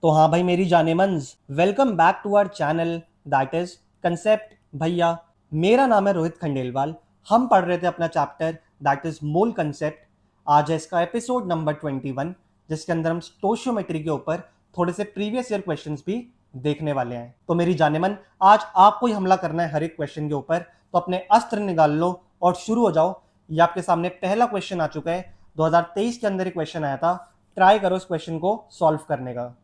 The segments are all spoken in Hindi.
तो हाँ भाई मेरी जानेमंस, welcome back to our channel that is concept भैया। मेरा नाम है रोहित खंडेलवाल। हम पढ़ रहे थे अपना chapter that is mole concept. आज है इसका एपिसोड नंबर 21, जिसके अंदर हम स्टोशियोमेट्री के ऊपर थोड़े से प्रीवियस ईयर क्वेश्चंस भी देखने वाले हैं। तो मेरी जानेमन, आज आपको ही हमला करना है हर एक क्वेश्चन के ऊपर, तो अपने अस्त्र निकाल लो और शुरू हो जाओ। ये आपके सामने पहला क्वेश्चन आ चुका है। 2023 के अंदर एक क्वेश्चन आया था। ट्राई करो इस क्वेश्चन को सॉल्व करने का।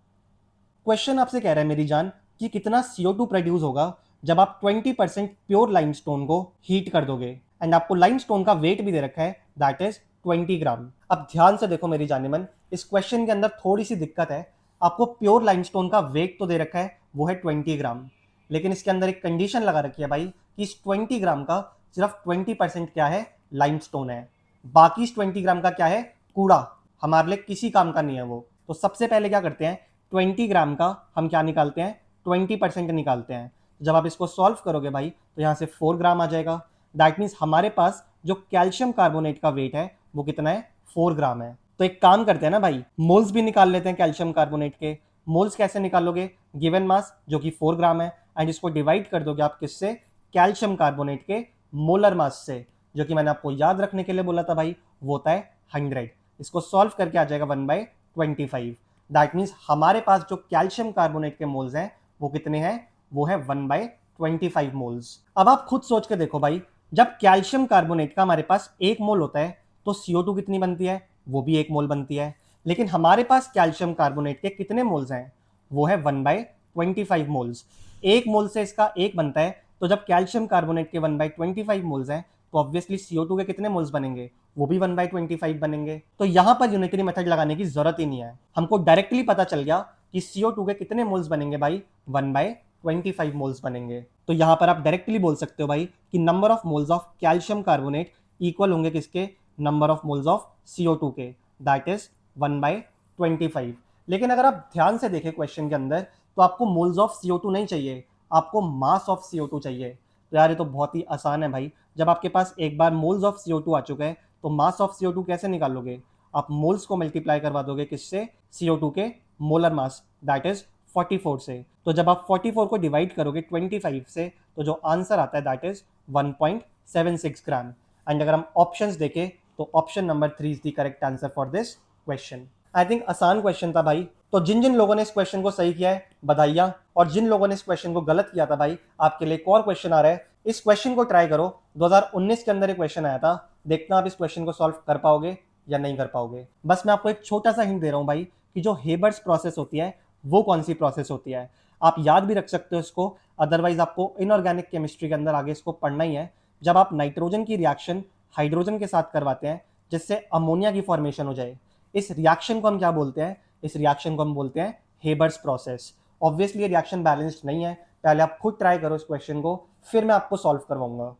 क्वेश्चन आपसे कह रहा है मेरी जान कि कितना CO2 प्रोड्यूस होगा जब आप 20% प्योर लाइमस्टोन को हीट कर दोगे। एंड आपको लाइमस्टोन का वेट भी दे रखा है दैट इज 20 ग्राम। अब ध्यान से देखो मेरी जानेमन, इस क्वेश्चन के अंदर थोड़ी सी दिक्कत है। आपको प्योर लाइमस्टोन का वेट तो दे रखा है, वो है 20 ग्राम, लेकिन इसके अंदर एक कंडीशन लगा रखी है भाई कि इस 20 ग्राम का सिर्फ 20% क्या है, लाइमस्टोन है। बाकी इस 20 ग्राम का क्या है, कूड़ा। हमारे लिए किसी काम का नहीं है वो। तो सबसे पहले क्या करते हैं, 20 ग्राम का हम क्या निकालते हैं, 20% निकालते हैं। जब आप इसको सॉल्व करोगे भाई तो यहाँ से 4 ग्राम आ जाएगा। दैट मीन्स हमारे पास जो कैल्शियम कार्बोनेट का वेट है वो कितना है, 4 ग्राम है। तो एक काम करते हैं ना भाई, मोल्स भी निकाल लेते हैं कैल्शियम कार्बोनेट के। मोल्स कैसे निकालोगे, गिवन मास जो कि 4 ग्राम है, एंड इसको डिवाइड कर दोगे आप किससे, कैल्शियम कार्बोनेट के मोलर मास से, जो कि मैंने आपको याद रखने के लिए बोला था भाई, वो होता है 100। इसको सॉल्व करके आ जाएगा 1/25। दैट मीन्स हमारे पास जो कैल्शियम कार्बोनेट के मोल्स हैं वो कितने हैं, वो है 1/25 मोल्स। अब आप खुद सोच के देखो भाई, जब कैल्शियम कार्बोनेट का हमारे पास 1 मोल होता है तो CO2 कितनी बनती है, वो भी 1 मोल बनती है। लेकिन हमारे पास कैल्शियम कार्बोनेट के कितने मोल्स हैं, वो है 1/25 मोल्स। 1 मोल से इसका 1 बनता है, तो जब कैल्शियम कार्बोनेट के 1/25 मोल्स हैं तो ऑब्वियसली CO2 के कितने मोल्स बनेंगे, वो भी 1/25 बनेंगे। तो यहां पर यूनिटरी मेथड लगाने की जरूरत ही नहीं है, हमको डायरेक्टली पता चल गया कि CO2 के कितने मोल्स बनेंगे भाई, 1/25 मोल्स बनेंगे। तो यहां पर आप डायरेक्टली बोल सकते हो भाई कि number of moles of calcium carbonate equal होंगे किसके, number of moles of CO2 के, दैट इज 1/25। लेकिन अगर आप ध्यान से देखें क्वेश्चन के अंदर, तो आपको मोल्स ऑफ CO2 नहीं चाहिए, आपको मास ऑफ CO2 चाहिए। तो यार ये तो बहुत ही आसान है भाई। जब आपके पास एक बार मोल्स ऑफ CO2 आ चुका है तो मास ऑफ CO2 कैसे निकालोगे, आप मोल्स को मल्टीप्लाई करवा दोगे किससे, CO2 के मोलर मास दैट इज 44 से। तो जब आप 44 को डिवाइड करोगे 25 से तो जो आंसर आता है दैट इज 1.76 ग्राम। एंड अगर हम ऑप्शंस देखें तो option number 3 is the correct answer for this question. I think आसान क्वेश्चन था भाई। तो जिन जिन लोगों ने इस क्वेश्चन को सही किया है बधाइयां, और जिन लोगों ने इस क्वेश्चन को गलत किया था भाई, आपके लिए एक और क्वेश्चन आ रहा है। इस क्वेश्चन को ट्राई करो। 2019 के अंदर एक क्वेश्चन आया था, देखना आप इस क्वेश्चन को सॉल्व कर पाओगे या नहीं कर पाओगे। बस मैं आपको एक छोटा सा हिंट दे रहा हूं भाई कि जो हेबर्स प्रोसेस होती है वो कौन सी प्रोसेस होती है। आप याद भी रख सकते हो इसको, अदरवाइज आपको इनऑर्गेनिक केमिस्ट्री के अंदर आगे इसको पढ़ना ही है। जब आप नाइट्रोजन की रिएक्शन हाइड्रोजन के साथ करवाते हैं जिससे अमोनिया की फॉर्मेशन हो जाए, इस रिएक्शन को हम क्या बोलते हैं, इस रिएक्शन को हम बोलते हैं हेबर्स प्रोसेस। ऑब्वियसली ये रिएक्शन बैलेंस्ड नहीं है, पहले आप खुद ट्राई करो इस क्वेश्चन को, फिर मैं आपको सॉल्व करवाऊंगा।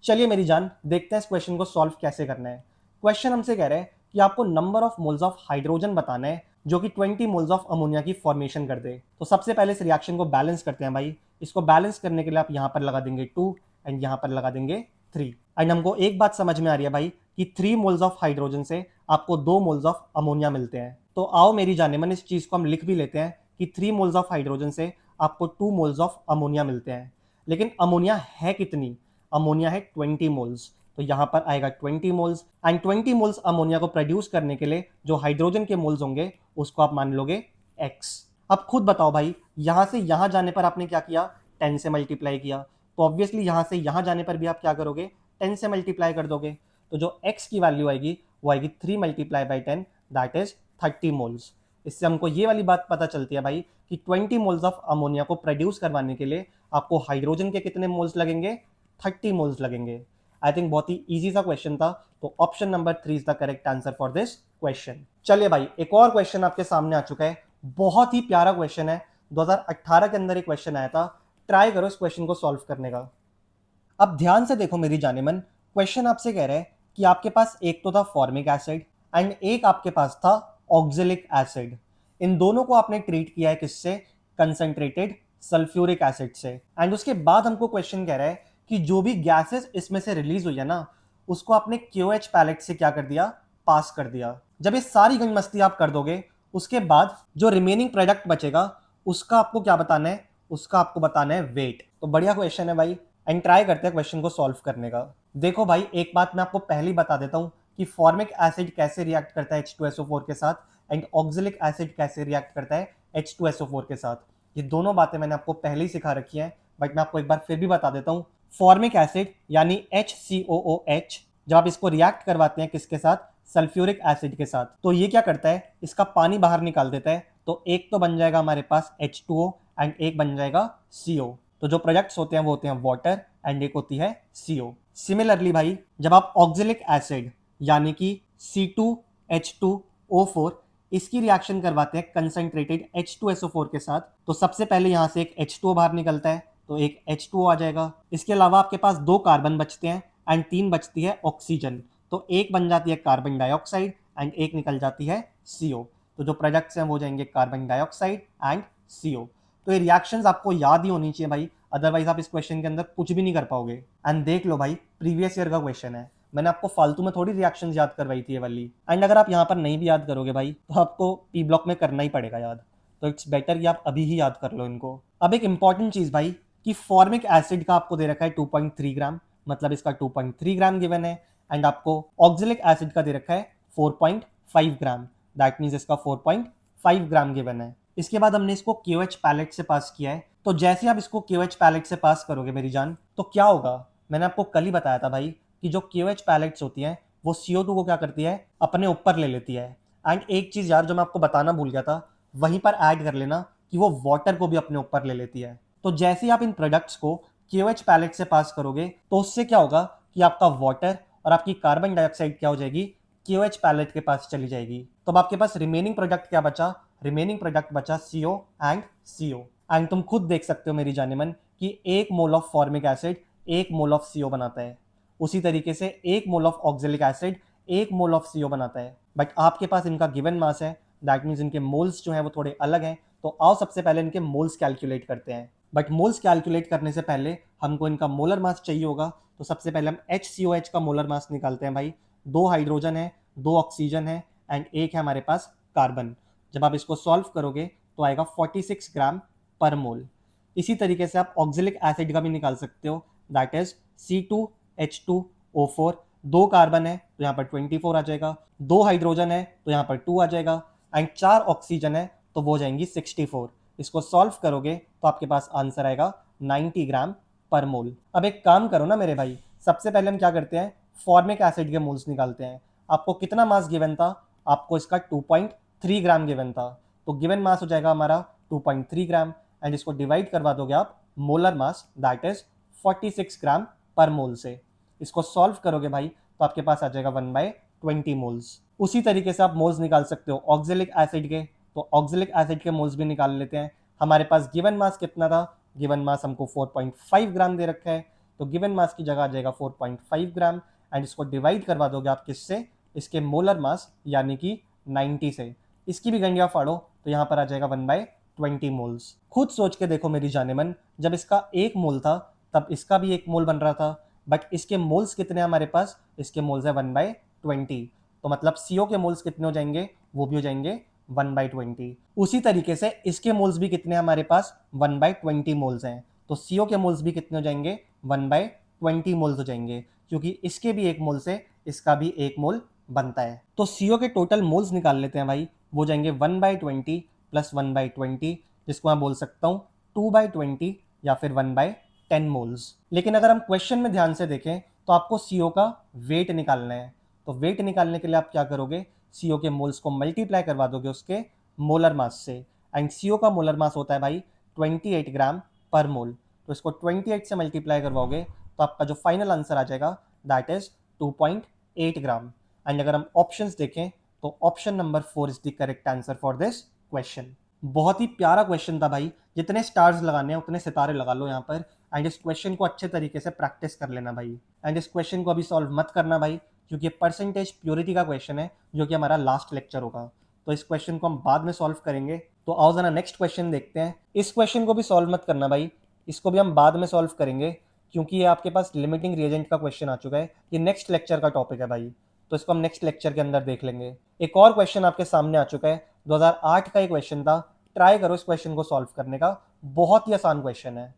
चलिए मेरी जान, देखते हैं इस क्वेश्चन को सॉल्व कैसे करना है। क्वेश्चन हमसे कह रहे हैं कि आपको number of moles of hydrogen बताना है जो कि 20 मोल्स ऑफ अमोनिया की फॉर्मेशन कर दे। तो सबसे पहले इस रिएक्शन को बैलेंस करते हैं भाई। इसको बैलेंस करने के लिए आप यहां पर लगा देंगे 2 एंड यहां पर लगा देंगे 3। एंड हमको एक बात समझ में आ रही है भाई कि 3 मोल्स ऑफ हाइड्रोजन से आपको 2 मोल्स ऑफ अमोनिया मिलते हैं। तो आओ मेरी जाने मन, इस चीज को हम लिख भी लेते हैं कि 3 मोल्स ऑफ हाइड्रोजन से आपको 2 मोल्स ऑफ अमोनिया मिलते हैं। लेकिन अमोनिया है कितनी, अमोनिया है 20 मोल्स। तो यहां पर आएगा 20 मोल्स, एंड 20 मोल्स अमोनिया को प्रोड्यूस करने के लिए जो हाइड्रोजन के मोल्स होंगे उसको आप मान लोगे x। अब खुद बताओ भाई, यहां से यहां जाने पर आपने क्या किया, 10 से मल्टीप्लाई किया। तो ऑब्वियसली यहां से यहां जाने पर भी आप क्या करोगे, 10 से मल्टीप्लाई कर दोगे। तो जो x की वैल्यू आएगी वो आएगी 3 multiply by 10 that is 30 moles. इससे हमको ये वाली बात पता चलती है भाई कि 20 मोल्स ऑफ अमोनिया को प्रोड्यूस करवाने के लिए आपको हाइड्रोजन के कितने मोल्स लगेंगे, 30 मोल्स लगेंगे। आई थिंक बहुत ही इजी सा क्वेश्चन था, तो option number 3 is the correct answer for this question. चलिए भाई, एक और क्वेश्चन आपके सामने आ चुका है, बहुत ही प्यारा क्वेश्चन है। 2018 के अंदर एक क्वेश्चन आया था, ट्राई करो इस क्वेश्चन को सॉल्व करने का। अब ध्यान से देखो मेरी जानेमन, क्वेश्चन आपसे कह रहे हैं कि आपके पास एक तो था फॉर्मिक एसिड एंड एक आपके पास था ऑक्जेलिक एसिड। इन दोनों को आपने ट्रीट किया है किससे, कंसंट्रेटेड सल्फ्यूरिक एसिड से। एंड उसके बाद हमको क्वेश्चन कह रहा है कि जो भी गैसेस इसमें से रिलीज हुई है ना, उसको आपने QH पैलेट से क्या कर दिया, पास कर दिया। जब ये सारी गंज मस्ती आप कर दोगे उसके बाद जो रिमेनिंग प्रोडक्ट बचेगा उसका आपको क्या बताना है, उसका आपको बताना है वेट। तो बढ़िया क्वेश्चन है भाई, एंड ट्राई करते हैं क्वेश्चन को सॉल्व करने का। देखो भाई, एक बात मैं आपको पहले ही बता देता हूँ कि फॉर्मिक एसिड कैसे रिएक्ट करता है H2SO4 के साथ, एंड ऑक्जेलिक एसिड कैसे रिएक्ट करता है H2SO4 के साथ। ये दोनों बातें मैंने आपको पहले ही सिखा रखी हैं, बट मैं आपको एक बार फिर भी बता देता हूँ। फॉर्मिक एसिड यानी HCOOH, जब आप इसको रिएक्ट करवाते हैं किसके साथ, सल्फ्यूरिक एसिड के साथ, तो ये क्या करता है, इसका पानी बाहर निकाल देता है। तो एक तो बन जाएगा हमारे पास H2O एंड एक बन जाएगा CO। तो जो प्रोडक्ट्स होते हैं वो होते हैं वाटर एंड एक होती है CO। सिमिलरली भाई, जब आप ऑक्जेलिक एसिड यानी कि C2H2O4 इसकी रिएक्शन करवाते हैं कंसंट्रेटेड H2SO4 के साथ, तो सबसे पहले यहां से एक H2O बाहर निकलता है, तो एक H2O आ जाएगा। इसके अलावा आपके पास 2 कार्बन बचते हैं एंड 3 बचती है ऑक्सीजन, तो एक बन जाती है कार्बन डाइऑक्साइड एंड एक निकल जाती है CO। तो जो प्रोडक्ट्स हैं वो जाएंगे कार्बन डाइऑक्साइड एंड CO। तो ये रिएक्शंस आपको याद ही होनी चाहिए भाई, अदरवाइज आप इस क्वेश्चन के अंदर कुछ भी नहीं कर पाओगे। एंड देख लो भाई, प्रीवियस ईयर का क्वेश्चन है, मैंने आपको फालतू में थोड़ी रिएक्शंस याद करवाई थी ये वाली। एंड अगर आप यहाँ पर नहीं भी याद करोगे भाई तो आपको पी ब्लॉक में करना ही पड़ेगा याद, तो इट्स बेटर कि आप अभी ही याद कर लो इनको। अब एक इंपॉर्टेंट चीज भाई, कि फॉर्मिक एसिड का आपको दे रखा है 2.3 ग्राम, मतलब इसका 2.3 ग्राम गिवन है, एंड आपको ऑक्जेलिक एसिड का दे रखा है 4.5 ग्राम, दैट मीन्स इसका 4.5 ग्राम गिवन है। इसके बाद हमने इसको KOH पैलेट से पास किया है, तो जैसे आप इसको KOH पैलेट से पास करोगे मेरी जान, तो क्या होगा, मैंने आपको कल ही बताया था भाई कि जो KOH पैलेट्स होती हैं वो CO2 को क्या करती है, अपने ऊपर ले लेती है। एंड एक चीज यार जो मैं आपको बताना भूल गया था, वहीं पर ऐड कर लेना कि वो वाटर को भी अपने ऊपर ले लेती है। तो जैसे ही आप इन प्रोडक्ट्स को KOH पैलेट से पास करोगे तो उससे क्या होगा कि आपका वाटर और आपकी कार्बन डाइऑक्साइड क्या हो जाएगी, KOH पैलेट के पास चली जाएगी। तो अब आपके पास रिमेनिंग प्रोडक्ट क्या बचा, रिमेनिंग प्रोडक्ट बचा CO एंड CO। एंड तुम खुद देख सकते हो मेरी जाने मन कि 1 mole of formic acid 1 mole of CO बनाता है, उसी तरीके से 1 mole of oxalic acid 1 mole of CO बनाता है। बट आपके पास इनका गिवन मास है, दैट मीन्स इनके मोल्स जो है वो थोड़े अलग हैं। तो आओ सबसे पहले इनके मोल्स कैलकुलेट करते हैं। बट मोल्स कैलकुलेट करने से पहले हमको इनका मोलर मास चाहिए होगा, तो सबसे पहले हम HCOH का मोलर मास निकालते हैं भाई। 2 हाइड्रोजन है, 2 ऑक्सीजन है एंड एक है हमारे पास कार्बन। जब आप इसको सॉल्व करोगे तो आएगा 46 ग्राम पर मोल। इसी तरीके से आप ऑक्जेलिक एसिड का भी निकाल सकते हो, दैट इज C2H2O4। 2 कार्बन है तो यहाँ पर 24 आ जाएगा, 2 हाइड्रोजन है तो यहाँ पर 2 आ जाएगा एंड 4 ऑक्सीजन है तो वो जाएंगी 64। इसको सॉल्व करोगे तो आपके पास आंसर आएगा 90 ग्राम पर मोल। अब एक काम करो ना मेरे भाई, सबसे पहले हम क्या करते हैं, फॉर्मिक एसिड के मोल्स निकालते हैं। आपको कितना मास गिवन था, आपको इसका 2.3 ग्राम गिवन था, तो गिवन मास हो जाएगा हमारा 2.3 ग्राम एंड इसको डिवाइड करवा दोगे आप मोलर मास, दैट इज 46 ग्राम पर मोल से। इसको सॉल्व करोगे भाई तो आपके पास आ जाएगा 1/20 मोल्स। उसी तरीके से आप मोल्स निकाल सकते हो ऑक्जेलिक एसिड के, तो ऑक्जेलिक एसिड के मोल्स भी निकाल लेते हैं। हमारे पास गिवन मास कितना था, गिवन मास हमको 4.5 ग्राम दे रखा है, तो गिवन मास की जगह आ जाएगा 4.5 ग्राम एंड इसको डिवाइड करवा दोगे आप किससे, इसके मोलर मास यानी कि 90 से। इसकी भी गंडिया फाड़ो तो यहाँ पर आ जाएगा 1/20 मोल्स। खुद सोच के देखो मेरी जाने मन, जब इसका 1 मोल था तब इसका भी 1 मोल बन रहा था, बट इसके मोल्स कितने हमारे पास, इसके मोल्स है 1/20, तो मतलब CO के मोल्स कितने हो जाएंगे, वो भी हो जाएंगे 1/20। उसी तरीके से इसके मोल्स भी कितने हमारे पास 1/20 मोल्स हैं, तो CO के मोल्स भी कितने हो जाएंगे 1/20 मोल्स हो जाएंगे, क्योंकि इसके भी 1 मोल से इसका भी 1 मोल बनता है। तो CO के टोटल मोल्स निकाल लेते हैं भाई, वो जाएंगे 1/20 प्लस 1/20, जिसको मैं बोल सकता हूँ 2/20 या फिर 1/10 मोल्स। लेकिन अगर हम क्वेश्चन में ध्यान से देखें तो आपको CO का वेट निकालना है, तो वेट निकालने के लिए आप क्या करोगे, CO के मोल्स को मल्टीप्लाई करवा दोगे उसके मोलर मास से, एंड CO का मोलर मास होता है भाई 28 ग्राम पर मोल, तो इसको 28 से मल्टीप्लाई करवाओगे तो आपका जो फाइनल आंसर आ जाएगा दैट इज 2.8 ग्राम। एंड अगर हम ऑप्शंस देखें तो option number 4 is the correct answer for this question. बहुत ही प्यारा क्वेश्चन था भाई, जितने स्टार्स लगाने हैं उतने सितारे लगा लो यहाँ पर। एंड इस क्वेश्चन को अच्छे तरीके से प्रैक्टिस कर लेना भाई, एंड इस क्वेश्चन को अभी सॉल्व मत करना भाई, क्योंकि परसेंटेज प्योरिटी का क्वेश्चन है जो कि हमारा लास्ट लेक्चर होगा, तो इस क्वेश्चन को हम बाद में सॉल्व करेंगे। तो आओ जरा नेक्स्ट क्वेश्चन देखते हैं। इस क्वेश्चन को भी सॉल्व मत करना भाई, इसको भी हम बाद में सॉल्व करेंगे, क्योंकि ये आपके पास लिमिटिंग रिएजेंट का क्वेश्चन आ चुका है, ये नेक्स्ट लेक्चर का टॉपिक है भाई, तो इसको हम नेक्स्ट लेक्चर के अंदर देख लेंगे। एक और क्वेश्चन आपके सामने आ चुका है, 2008 का एक क्वेश्चन था, ट्राई करो इस क्वेश्चन को सॉल्व करने का, बहुत ही आसान क्वेश्चन है।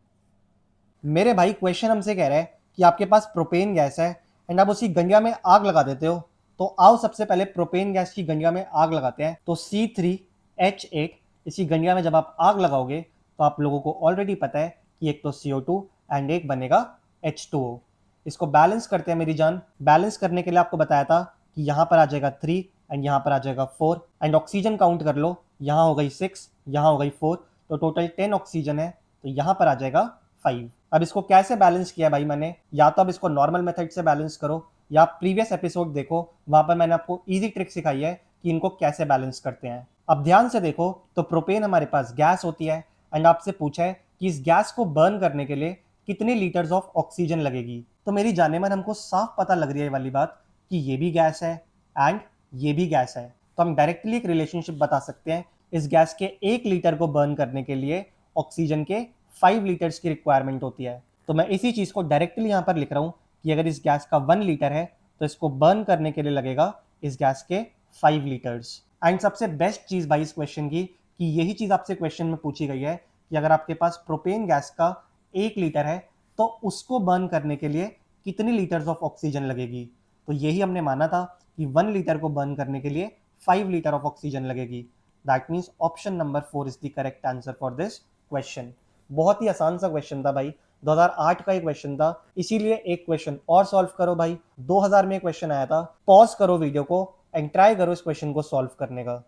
मेरे भाई क्वेश्चन हमसे कह रहा है कि आपके पास प्रोपेन गैस है एंड आप उसी गंजा में आग लगा देते हो। तो आओ सबसे पहले प्रोपेन गैस की गंजा में आग लगाते हैं। तो C3H8 इसी गंजा में जब आप आग लगाओगे तो आप लोगों को ऑलरेडी पता है कि एक तो CO2 एंड एक बनेगा H2O। इसको बैलेंस करते हैं मेरी जान। बैलेंस करने के लिए आपको बताया था कि यहाँ पर आ जाएगा 3 एंड यहाँ पर आ जाएगा 4 एंड ऑक्सीजन काउंट कर लो, यहाँ हो गई 6, यहाँ हो गई 4, तो टोटल 10 ऑक्सीजन है, तो यहाँ पर आ जाएगा 5। अब इसको कैसे बैलेंस किया भाई मैंने, या तो अब इसको नॉर्मल मेथड से बैलेंस करो या प्रीवियस एपिसोड देखो, वहां पर मैंने आपको इजी ट्रिक सिखाई है कि इनको कैसे बैलेंस करते हैं। अब ध्यान से देखो तो प्रोपेन हमारे पास गैस होती है एंड आपसे पूछा है कि इस गैस को बर्न करने के लिए कितने लीटर्स ऑफ ऑक्सीजन लगेगी। तो मेरी जाने मन हमको साफ पता लग रही है ये वाली बात कि ये भी गैस है एंड ये भी गैस है, तो हम डायरेक्टली एक रिलेशनशिप बता सकते हैं। इस गैस के 1 लीटर को बर्न करने के लिए ऑक्सीजन के 5 लीटर्स की रिक्वायरमेंट होती है। तो मैं इसी चीज को डायरेक्टली यहाँ पर लिख रहा हूँ कि अगर इस गैस का 1 लीटर है तो इसको बर्न करने के लिए लगेगा इस गैस के 5 लीटर्स। एंड सबसे बेस्ट चीज भाई इस क्वेश्चन की कि यही चीज आपसे क्वेश्चन में पूछी गई है कि अगर आपके पास प्रोपेन गैस का 1 लीटर है तो उसको बर्न करने के लिए कितनी लीटर्स ऑफ ऑक्सीजन लगेगी। तो यही हमने माना था कि 1 लीटर को बर्न करने के लिए 5 लीटर ऑफ ऑक्सीजन लगेगी। That means option number 4 is the correct answer for this question. बहुत ही आसान सा क्वेश्चन था भाई, 2008 का एक क्वेश्चन था, इसीलिए एक क्वेश्चन और सॉल्व करो भाई। 2000 में क्वेश्चन आया था, पॉज करो वीडियो को एंड ट्राई करो इस क्वेश्चन को सॉल्व करने का।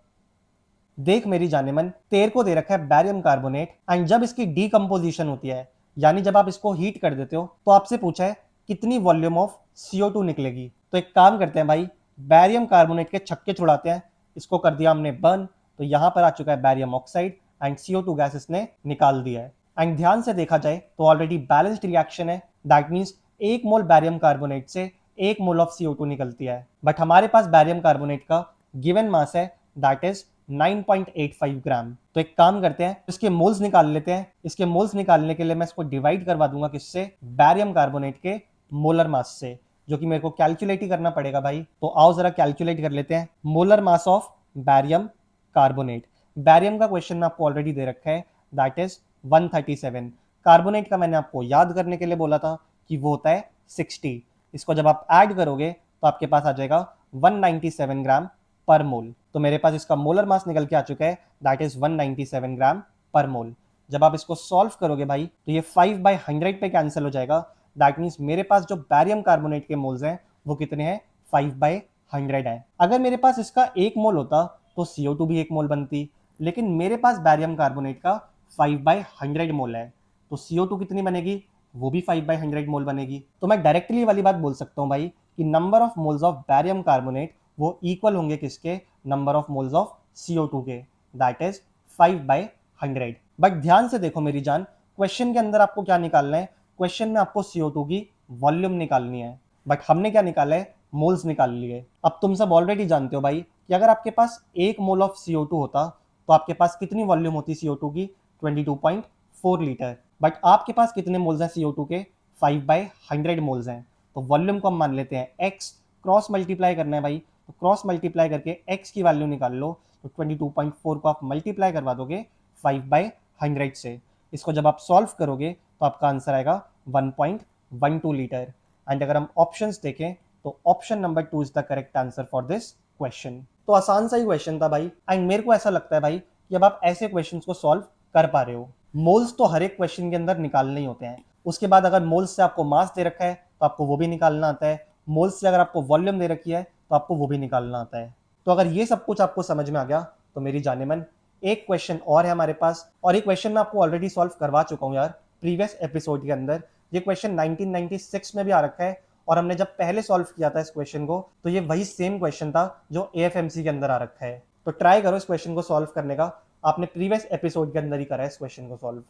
देख मेरी जाने मन, तेरे को दे रखा है बैरियम कार्बोनेट एंड जब इसकी डीकंपोजिशन होती है, यानी जब आप इसको हीट कर देते हो, तो आपसे पूछा है कितनी वॉल्यूम ऑफ CO2 निकलेगी। तो एक काम करते हैं भाई, बैरियम कार्बोनेट के छक्के छुड़ाते हैं। इसको कर दिया हमने बर्न, तो यहां पर आ चुका है barium oxide and CO2 gas इसने निकाल दिया है। एंड ध्यान से देखा जाए तो ऑलरेडी बैलेंस्ड रिएक्शन है। That means 1 mole barium carbonate से 1 मोल ऑफ CO2 निकलती है। बट हमारे पास बैरियम कार्बोनेट का गिवन मास है दैट इज 9.85 ग्राम। तो एक काम करते हैं, इसके मोल्स निकाल लेते हैं। इसके मोल्स निकालने के लिए मैं इसको डिवाइड करवा दूंगा किससे, बैरियम कार्बोनेट के मोलर मास से, जो कि मेरे को कैलकुलेट ही करना पड़ेगा भाई। तो आओ जरा कैलकुलेट कर लेते हैं। Molar mass of barium carbonate, barium का क्वेश्चन आपको ऑलरेडी दे रखा है दैट इज 137। कार्बोनेट का मैंने आपको याद करने के लिए बोला था कि वो होता है 60। इसको जब आप ऐड करोगे तो आपके पास आ जाएगा 197 ग्राम पर मोल। तो मेरे पास इसका मोलर मास निकल के आ चुका है दैट इज 197 ग्राम पर मोल। जब आप इसको सॉल्व करोगे भाई तो ये 5/100 पे कैंसिल हो जाएगा। दैट मीन्स मेरे पास जो बैरियम कार्बोनेट के मोल्स हैं वो कितने हैं, 5/100 है। अगर मेरे पास इसका 1 मोल होता तो CO2 भी 1 मोल बनती, लेकिन मेरे पास बैरियम कार्बोनेट का 5/100 मोल है, तो CO2 कितनी बनेगी, वो भी 5/100 मोल बनेगी। तो मैं डायरेक्टली वाली बात बोल सकता हूँ भाई कि number of moles of barium carbonate वो इक्वल होंगे किसके, number of moles of CO2 के, दैट इज 5/100। बट ध्यान से देखो मेरी जान, क्वेश्चन के अंदर आपको क्या निकालना है, क्वेश्चन में आपको CO2 की वॉल्यूम निकालनी है, बट हमने क्या निकाला है, मोल्स निकाल लिए। अब तुम सब ऑलरेडी जानते हो भाई कि अगर आपके पास 1 मोल ऑफ CO2 होता तो आपके पास कितनी वॉल्यूम होती CO2 की, 22.4 लीटर। बट आपके पास कितने मोल्स हैं CO2 के, 5/100 मोल्स हैं। तो वॉल्यूम को हम मान लेते हैं x, क्रॉस मल्टीप्लाई करना है भाई, तो क्रॉस मल्टीप्लाई करके x की वैल्यू निकाल लो। तो 22.4 को आप मल्टीप्लाई करवा दोगे 5/100 से। इसको जब आप सॉल्व करोगे तो आपका आंसर आएगा 1.12 लीटर। एंड अगर हम ऑप्शंस देखें तो option number 2 is the correct answer for this question. तो आसान सा ही क्वेश्चन था भाई, एंड मेरे को ऐसा लगता है भाई कि अब आप ऐसे क्वेश्चंस को सॉल्व कर पा रहे हो। मोल्स तो हर एक क्वेश्चन के अंदर निकालने ही होते हैं। उसके बाद अगर मोल्स से आपको मास दे रखा है तो आपको वो भी निकालना आता है। मोल्स से अगर आपको वॉल्यूम दे रखी है तो आपको वो भी निकालना आता है। तो अगर ये सब कुछ आपको समझ में आ गया तो मेरी जाने मन, एक क्वेश्चन और है हमारे पास, और ये क्वेश्चन मैं आपको ऑलरेडी सॉल्व करवा चुका हूँ यार प्रीवियस एपिसोड के अंदर। ये क्वेश्चन 1996 में भी आ रखा है, और हमने जब पहले सॉल्व किया था इस क्वेश्चन को तो ये वही सेम क्वेश्चन था जो AFMC के अंदर आ रखा है। तो ट्राई करो इस क्वेश्चन को सॉल्व करने का, आपने प्रीवियस एपिसोड के अंदर ही करा है इस क्वेश्चन को सॉल्व।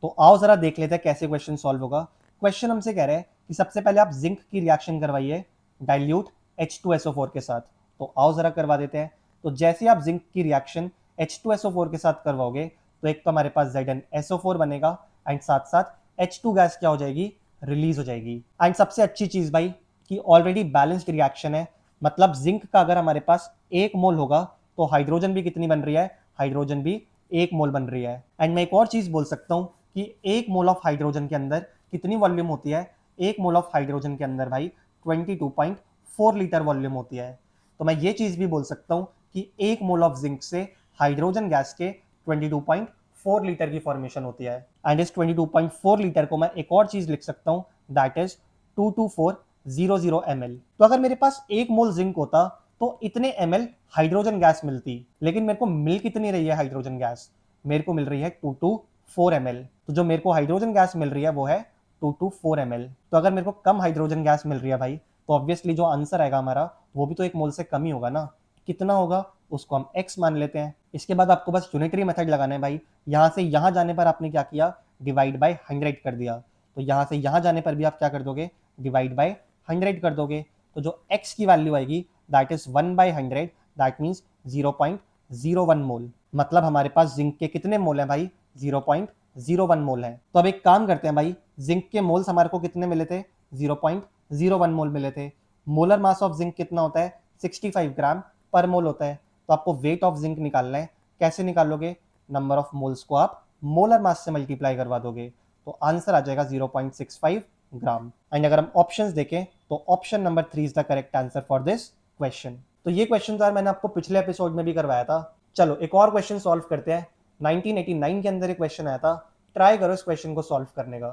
तो आओ जरा देख लेते हैं कैसे क्वेश्चन सॉल्व होगा। क्वेश्चन हमसे कह रहे हैं कि सबसे पहले आप जिंक की रिएक्शन करवाइए डाइल्यूट H2SO4 के साथ। तो आओ जरा करवा देते हैं। तो जैसे ही आप जिंक की रिएक्शन H2SO4 के साथ करवाओगे तो एक तो हमारे पास ZnSO4 बनेगा एंड साथ साथ H2 गैस क्या हो जाएगी, रिलीज हो जाएगी। एंड सबसे अच्छी चीज भाई कि ऑलरेडी बैलेंस्ड रिएक्शन है, मतलब जिंक का अगर हमारे पास 1 मोल होगा तो हाइड्रोजन भी कितनी बन रही है, हाइड्रोजन भी 1 मोल बन रही है। एंड मैं एक और चीज बोल सकता हूँ कि 1 मोल ऑफ हाइड्रोजन के अंदर कितनी वॉल्यूम होती है, 1 मोल ऑफ हाइड्रोजन के अंदर भाई 22.4 लीटर वॉल्यूम होती है। तो मैं ये चीज भी बोल सकता हूँ कि 1 मोल ऑफ जिंक से हाइड्रोजन गैस के 22.4 लीटर की फॉर्मेशन होती है। एंड इस 22.4 लीटर को मैं एक और चीज लिख सकता हूँ, दैट इज 22400 ml। तो अगर मेरे पास 1 मोल जिंक होता तो इतने ml हाइड्रोजन गैस मिलती, लेकिन मेरे को मिल कितनी रही है हाइड्रोजन गैस, मेरे को मिल रही है 224 ml। तो जो मेरे को हाइड्रोजन गैस मिल रही है वो है 224 ml। तो अगर मेरे को कम हाइड्रोजन गैस मिल रही है भाई, तो ऑब्वियसली जो आंसर आएगा हमारा वो भी तो 1 मोल से कम ही होगा ना। कितना होगा उसको हम x मान लेते हैं। इसके बाद आपको बस यूनिटरी मेथड लगाना है भाई। यहाँ से यहाँ जाने पर आपने क्या किया, डिवाइड बाय 100 कर दिया। तो यहाँ से यहाँ जाने पर भी आप क्या कर दोगे, डिवाइड बाय 100 कर दोगे। तो जो x की वैल्यू आएगी दैट इज 1/100, दैट मीन्स 0.01 मोल। मतलब हमारे पास जिंक के कितने मोल हैं भाई, 0.01 मोल है। तो अब एक काम करते हैं भाई, जिंक के मोल्स हमारे को कितने मिले थे, 0.01 मोल मिले थे। मोलर मास ऑफ जिंक कितना होता है, 65 ग्राम पर मोल होता है। तो आपको वेट ऑफ जिंक निकालना है। कैसे निकालोगे, नंबर ऑफ मोल्स को आप मोलर मास से मल्टीप्लाई करवा दोगे, तो आंसर आ जाएगा 0.65 ग्राम। एंड अगर हम ऑप्शंस देखें तो option number 3 is the correct answer for this question. तो ये क्वेश्चन यार मैंने आपको पिछले एपिसोड में भी करवाया था। चलो एक और क्वेश्चन सॉल्व करते हैं। 1989 के अंदर एक क्वेश्चन आया था, ट्राई करो इस क्वेश्चन को सॉल्व करने का।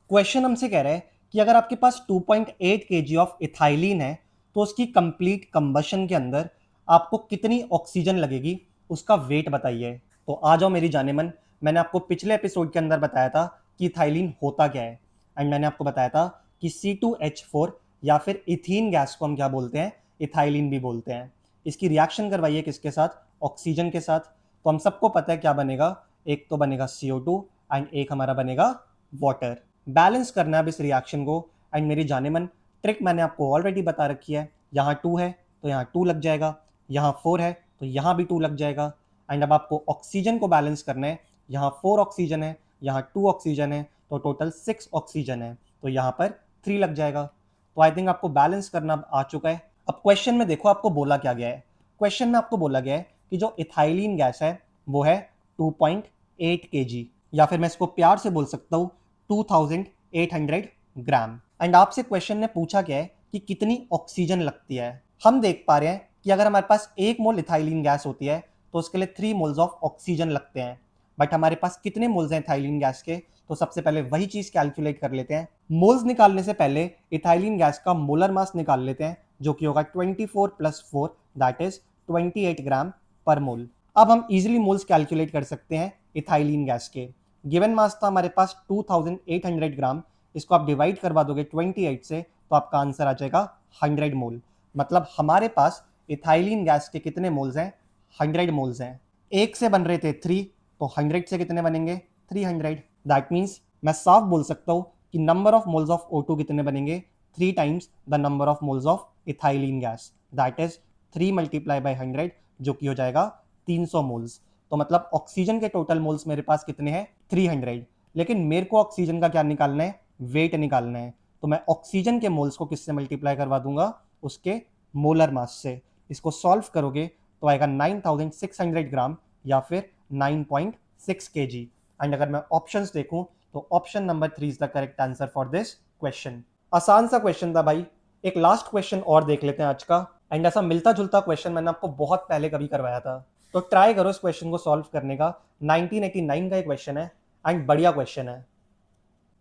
क्वेश्चन हमसे कह रहा है कि अगर आपके पास 2.8 kg ऑफ इथाइलिन है तो उसकी कंप्लीट कंबशन के अंदर आपको कितनी ऑक्सीजन लगेगी, उसका वेट बताइए। तो आ जाओ मेरी जाने मन, मैंने आपको पिछले एपिसोड के अंदर बताया था कि इथाइलिन होता क्या है। एंड मैंने आपको बताया था कि C2H4 या फिर इथीन गैस को हम क्या बोलते हैं, इथाइलिन भी बोलते हैं। इसकी रिएक्शन करवाइए किसके साथ, ऑक्सीजन के साथ। तो हम सबको पता है क्या बनेगा, एक तो बनेगा CO2 एंड एक हमारा बनेगा वाटर। बैलेंस करना है अब इस रिएक्शन को। एंड मेरी जाने मन, ट्रिक मैंने आपको ऑलरेडी बता रखी है। यहाँ 2 है तो यहाँ 2 लग जाएगा, यहाँ 4 है तो यहाँ भी 2 लग जाएगा। एंड अब आपको ऑक्सीजन को बैलेंस करना है। यहाँ 4 ऑक्सीजन है, यहाँ 2 ऑक्सीजन है, तो टोटल 6 ऑक्सीजन है, तो यहाँ पर 3 लग जाएगा। तो आई थिंक आपको बैलेंस करना आ चुका है। अब क्वेश्चन में देखो आपको बोला क्या गया है। क्वेश्चन में आपको बोला गया है कि जो इथाइलिन गैस है वो है 2.8 kg, या फिर मैं इसको प्यार से बोल सकता हूँ 2800 ग्राम। एंड आपसे क्वेश्चन ने पूछा क्या है कि कितनी ऑक्सीजन लगती है। हम देख पा रहे हैं कि अगर हमारे पास 1 मोल इथाइलिन गैस होती है तो उसके लिए 3 मोल्स ऑफ ऑक्सीजन लगते हैं। बट हमारे पास कितने मोल्स हैं इथाइलिन गैस के, तो सबसे पहले वही चीज कैलकुलेट कर लेते हैं। मोल्स निकालने से पहले इथाइलिन गैस का मोलर मास निकाल लेते हैं, जो कि होगा 24 + 4 दैट इज 28 ग्राम पर मोल। अब हम इजीली मोल्स कैलकुलेट कर सकते हैं इथाइलिन गैस के। गिवन मास था हमारे पास 2800 ग्राम, इसको आप डिवाइड करवा दोगे 28 से तो आपका आंसर आ जाएगा 100 मोल। मतलब हमारे पास इथाइलिन गैस के कितने मोल्स हैं, 100 मोल्स हैं। एक से बन रहे थे 3, तो 100 से कितने बनेंगे, 300। दैट मीन्स मैं साफ बोल सकता हूँ कि number of moles of O2 कितने बनेंगे, 3 times the number of moles of ethylene gas, that is 3 × 100, जो कि हो जाएगा 300 मोल्स। तो मतलब ऑक्सीजन के टोटल मोल्स मेरे पास कितने हैं, 300। लेकिन मेरे को ऑक्सीजन का क्या निकालना है, वेट निकालना है। तो मैं ऑक्सीजन के मोल्स को किससे मल्टीप्लाई करवा दूंगा, उसके मोलर मास से। इसको सॉल्व करोगे तो आएगा 9600 ग्राम या फिर 9.6 kg। एंड अगर मैं ऑप्शंस देखूं तो option number 3 is the correct answer for this question. आसान सा क्वेश्चन था भाई। एक लास्ट क्वेश्चन और देख लेते हैं आज का। एंड ऐसा मिलता जुलता क्वेश्चन मैंने आपको बहुत पहले कभी करवाया था, तो ट्राई करो इस क्वेश्चन को सॉल्व करने का। 1989 का क्वेश्चन है एंड बढ़िया क्वेश्चन है।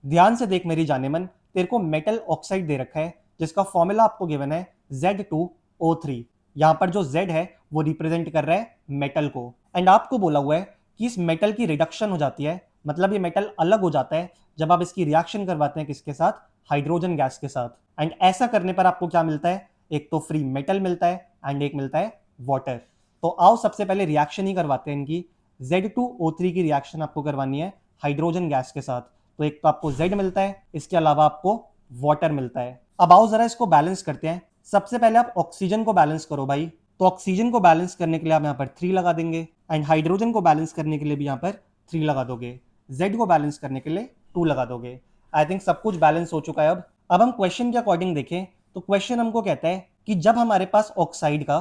ध्यान से देख मेरी जाने मन, तेरे को मेटल ऑक्साइड दे रखा है जिसका फॉर्मूला आपको गिवन है Z2O3। यहां पर जो Z है वो रिप्रेजेंट कर रहा है मेटल को। एंड आपको बोला हुआ है कि इस मेटल की रिडक्शन हो जाती है, मतलब ये मेटल अलग हो जाता है जब आप इसकी रिएक्शन करवाते हैं किसके साथ, हाइड्रोजन गैस के साथ। एंड ऐसा करने पर आपको क्या मिलता है, एक तो फ्री मेटल मिलता है एंड एक मिलता है वाटर। तो आओ सबसे पहले रिएक्शन ही करवाते हैं इनकी। Z2O3 की रिएक्शन आपको करवानी है हाइड्रोजन गैस के साथ। तो एक तो आपको Z मिलता है, इसके अलावा आपको वाटर मिलता है। अब आओ जरा इसको बैलेंस करते हैं। सबसे पहले आप ऑक्सीजन को बैलेंस करो भाई। तो ऑक्सीजन को बैलेंस करने के लिए आप यहाँ पर 3 लगा देंगे एंड हाइड्रोजन को बैलेंस करने के लिए भी यहाँ पर 3 लगा दोगे। Z को बैलेंस करने के लिए 2 लगा दोगे। आई थिंक सब कुछ बैलेंस हो चुका है। अब हम क्वेश्चन के अकॉर्डिंग देखें तो क्वेश्चन हमको कहता है कि जब हमारे पास ऑक्साइड का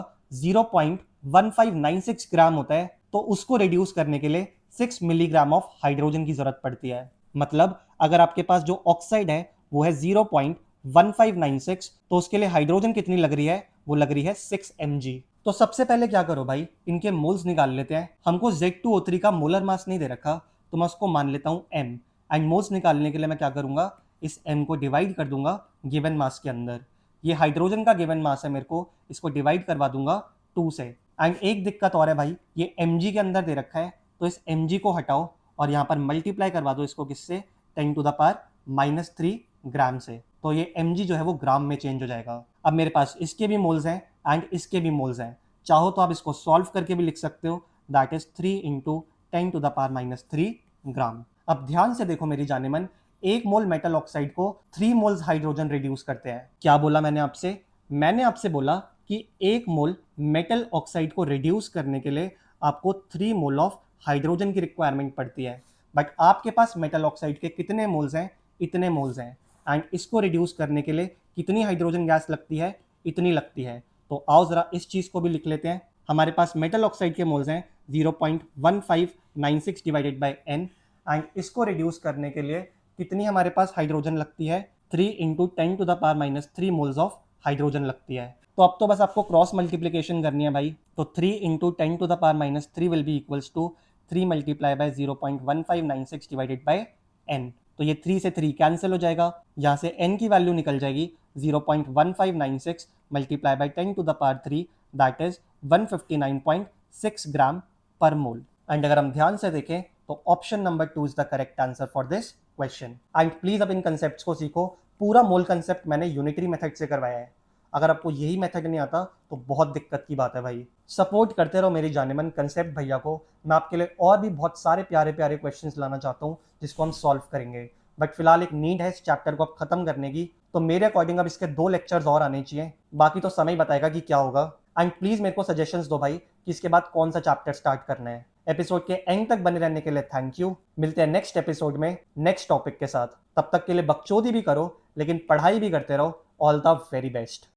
1596 ग्राम होता है, तो उसको रिड्यूस करने के लिए 6 मिलीग्राम ऑफ हाइड्रोजन की जरूरत पड़ती है। मतलब अगर आपके पास जो ऑक्साइड है वो है 0.1596, तो उसके लिए हाइड्रोजन कितनी लग रही है, वो लग रही है 6 mg। तो सबसे पहले क्या करो भाई, इनके मोल्स निकाल लेते हैं। हमको Z2O3 का मोलर मास नहीं दे रखा, तो मैं उसको मान लेता हूँ m, एंड मोल्स निकालने के लिए मैं क्या करूंगा, इस m को डिवाइड कर दूंगा गिवन मास के अंदर। ये हाइड्रोजन का गिवन मास है मेरे को, इसको डिवाइड करवा दूंगा 2 से। एंड एक दिक्कत और है भाई, ये mg के अंदर दे रखा है, तो इस mg को हटाओ और यहाँ पर मल्टीप्लाई करवा दो इसको किससे, 10⁻³ ग्राम से। तो ये mg जो है वो ग्राम में चेंज हो जाएगा। अब मेरे पास इसके भी मोल्स हैं एंड इसके भी मोल्स हैं, चाहो तो आप इसको सॉल्व करके भी लिख सकते हो, दैट इज 3 इंटू 10⁻³ ग्राम। अब ध्यान से देखो मेरी जाने मन, एक मोल मेटल ऑक्साइड को 3 मोल्स हाइड्रोजन रिड्यूस करते हैं। क्या बोला मैंने आपसे बोला कि एक मोल मेटल ऑक्साइड को रिड्यूस करने के लिए आपको 3 मोल ऑफ हाइड्रोजन की रिक्वायरमेंट पड़ती है। बट आपके पास मेटल ऑक्साइड के कितने मोल्स हैं, इतने मोल्स हैं, एंड इसको रिड्यूस करने के लिए कितनी हाइड्रोजन गैस लगती है, इतनी लगती है। तो आओ जरा इस चीज को भी लिख लेते हैं। हमारे पास मेटल ऑक्साइड के मोल्स हैं 0.1596 डिवाइडेड बाय n, एंड इसको रिड्यूस करने के लिए कितनी हमारे पास हाइड्रोजन लगती है, 3 इंटू 10⁻³ मोल्स ऑफ हाइड्रोजन लगती है। तो अब तो बस आपको क्रॉस मल्टीप्लीकेशन करनी है भाई। तो 3 into 10⁻³ will be equals to 3 multiply by 0.1596 divided by n। तो ये 3 से 3 कैंसिल हो जाएगा, यहाँ से n की वैल्यू निकल जाएगी 0.1596 मल्टीप्लाई बाय 10⁻³ दैट इज 159.6 ग्राम पर मोल। एंड अगर हम ध्यान से देखें तो option number 2 is the correct answer for this question. And please अब इन कंसेप्ट्स को सीखो, पूरा मोल कंसेप्ट मैंने यूनिटरी मेथड से करवाया है। अगर आपको यही मेथड नहीं आता तो बहुत दिक्कत की बात है भाई। सपोर्ट करते रहो मेरी जानेमन कंसेप्ट भैया को। मैं आपके लिए और भी बहुत सारे प्यारे प्यारे क्वेश्चंस लाना चाहता हूँ जिसको हम सॉल्व करेंगे, बट फिलहाल एक नीड है इस चैप्टर को अब खत्म करने की। तो मेरे अकॉर्डिंग अब इसके 2 लेक्चर्स और आने चाहिए, बाकी तो समय बताएगा कि क्या होगा। एंड प्लीज मेरे को सजेशंस दो भाई कि इसके बाद कौन सा चैप्टर स्टार्ट करना है। एपिसोड के एंड तक बने रहने के लिए थैंक यू। मिलते हैं नेक्स्ट एपिसोड में नेक्स्ट टॉपिक के साथ। तब तक के लिए बकचोदी भी करो लेकिन पढ़ाई भी करते रहो। All the very best.